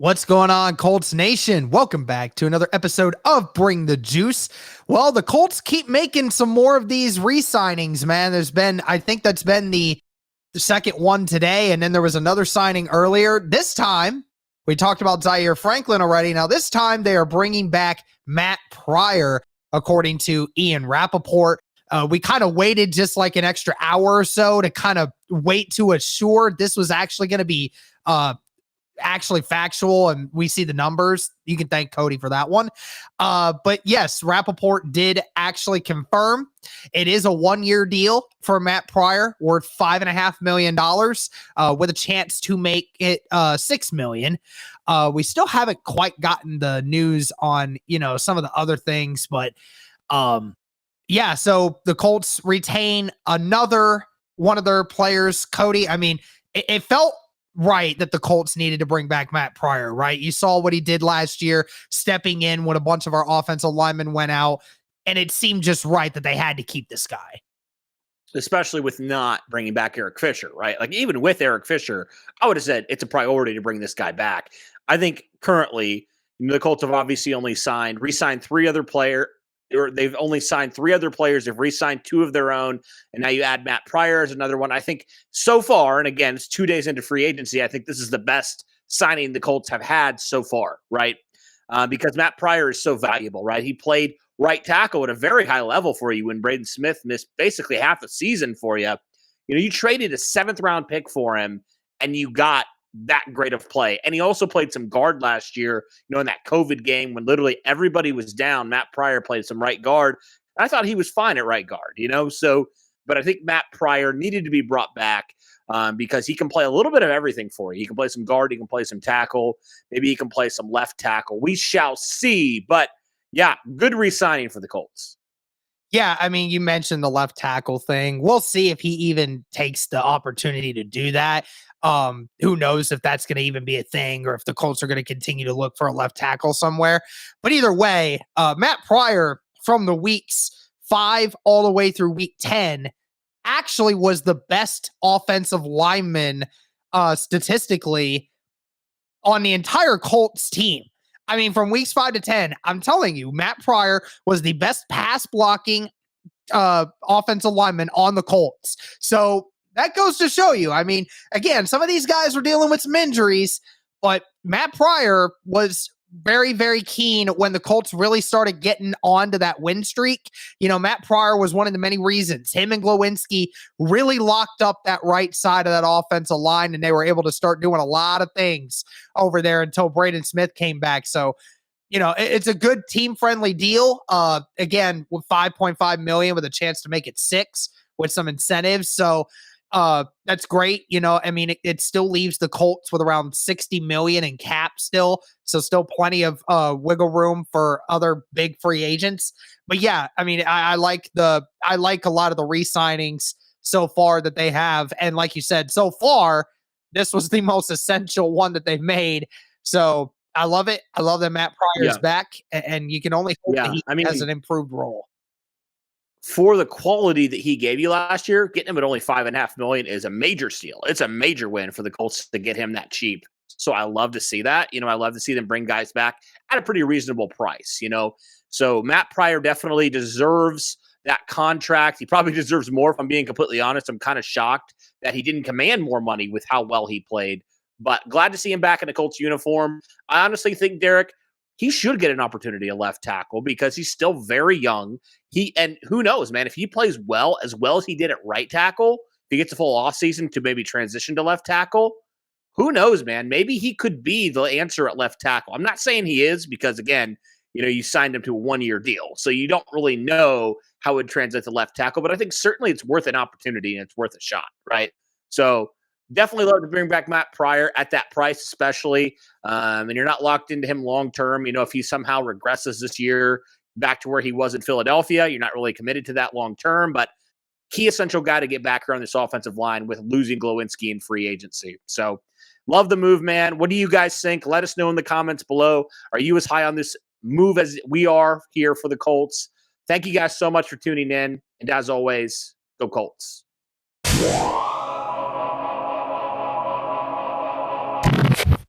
What's going on, Colts Nation? Welcome back to another episode of Bring the Juice. Well, the Colts keep making some more of these re-signings, man. I think that's been the second one today, and then there was another signing earlier. This time, we talked about Zaire Franklin already. Now, this time, they are bringing back Matt Pryor, according to Ian Rappaport. We kind of waited just like an extra hour or so to kind of wait to assure this was actually going to be actually factual, and we see the numbers. You can thank Cody for that one. But yes, Rappaport did actually confirm it is a 1-year deal for Matt Pryor worth $5.5 million with a chance to make it $6 million. We still haven't quite gotten the news on, some of the other things, but yeah, so the Colts retain another one of their players, Cody. I mean, it felt right that the Colts needed to bring back Matt Pryor, right? You saw what he did last year, stepping in when a bunch of our offensive linemen went out, and it seemed just right that they had to keep this guy. Especially with not bringing back Eric Fisher, right? Like, even with Eric Fisher, I would have said it's a priority to bring this guy back. I think currently, the Colts have obviously only re-signed 3 other players, or they've only signed 3 other players. They've re-signed 2 of their own, and now you add Matt Pryor as another one. I think so far, and again, it's 2 days into free agency, I think this is the best signing the Colts have had so far, right? Because Matt Pryor is so valuable, right? He played right tackle at a very high level for you when Braden Smith missed basically half the season for you. You traded a 7th-round pick for him, and you got that great of play. And he also played some guard last year, in that COVID game when literally everybody was down. Matt Pryor played some right guard. I thought he was fine at right guard, but I think Matt Pryor needed to be brought back because he can play a little bit of everything for you. He can play some guard, he can play some tackle, maybe he can play some left tackle. We shall see. But yeah, good re-signing for the Colts. Yeah, I mean, you mentioned the left tackle thing. We'll see if he even takes the opportunity to do that. Who knows if that's going to even be a thing or if the Colts are going to continue to look for a left tackle somewhere. But either way, Matt Pryor from the weeks 5 all the way through week 10 actually was the best offensive lineman statistically on the entire Colts team. I mean, from weeks 5 to 10, I'm telling you, Matt Pryor was the best pass blocking offensive lineman on the Colts. So that goes to show you. I mean, again, some of these guys were dealing with some injuries, but Matt Pryor was very, very keen when the Colts really started getting onto that win streak. Matt Pryor was one of the many reasons him and Glowinski really locked up that right side of that offensive line, and they were able to start doing a lot of things over there until Braden Smith came back. So, it's a good team-friendly deal. Again, with $5.5 million with a chance to make it $6 million with some incentives. So, that's great. It still leaves the Colts with around $60 million in cap still. So still plenty of wiggle room for other big free agents. But yeah, I like a lot of the re-signings so far that they have. And like you said, so far, this was the most essential one that they've made. So I love it. I love that Matt Pryor's back, and you can only hope that he has an improved role. For the quality that he gave you last year, getting him at only $5.5 million is a major steal. It's a major win for the Colts to get him that cheap. So I love to see that. I love to see them bring guys back at a pretty reasonable price, So Matt Pryor definitely deserves that contract. He probably deserves more, if I'm being completely honest. I'm kind of shocked that he didn't command more money with how well he played. But glad to see him back in a Colts uniform. I honestly think, Derek, he should get an opportunity at left tackle because he's still very young. And who knows, man, if he plays as well as he did at right tackle, if he gets a full offseason to maybe transition to left tackle, who knows, man? Maybe he could be the answer at left tackle. I'm not saying he is because, again, you signed him to a 1-year deal. So you don't really know how it would translate to left tackle. But I think certainly it's worth an opportunity and it's worth a shot, right? So definitely love to bring back Matt Pryor at that price, especially. And you're not locked into him long term. If he somehow regresses this year back to where he was in Philadelphia, you're not really committed to that long term. But key essential guy to get back here on this offensive line with losing Glowinski in free agency. So love the move, man. What do you guys think? Let us know in the comments below. Are you as high on this move as we are here for the Colts? Thank you guys so much for tuning in. And as always, go Colts.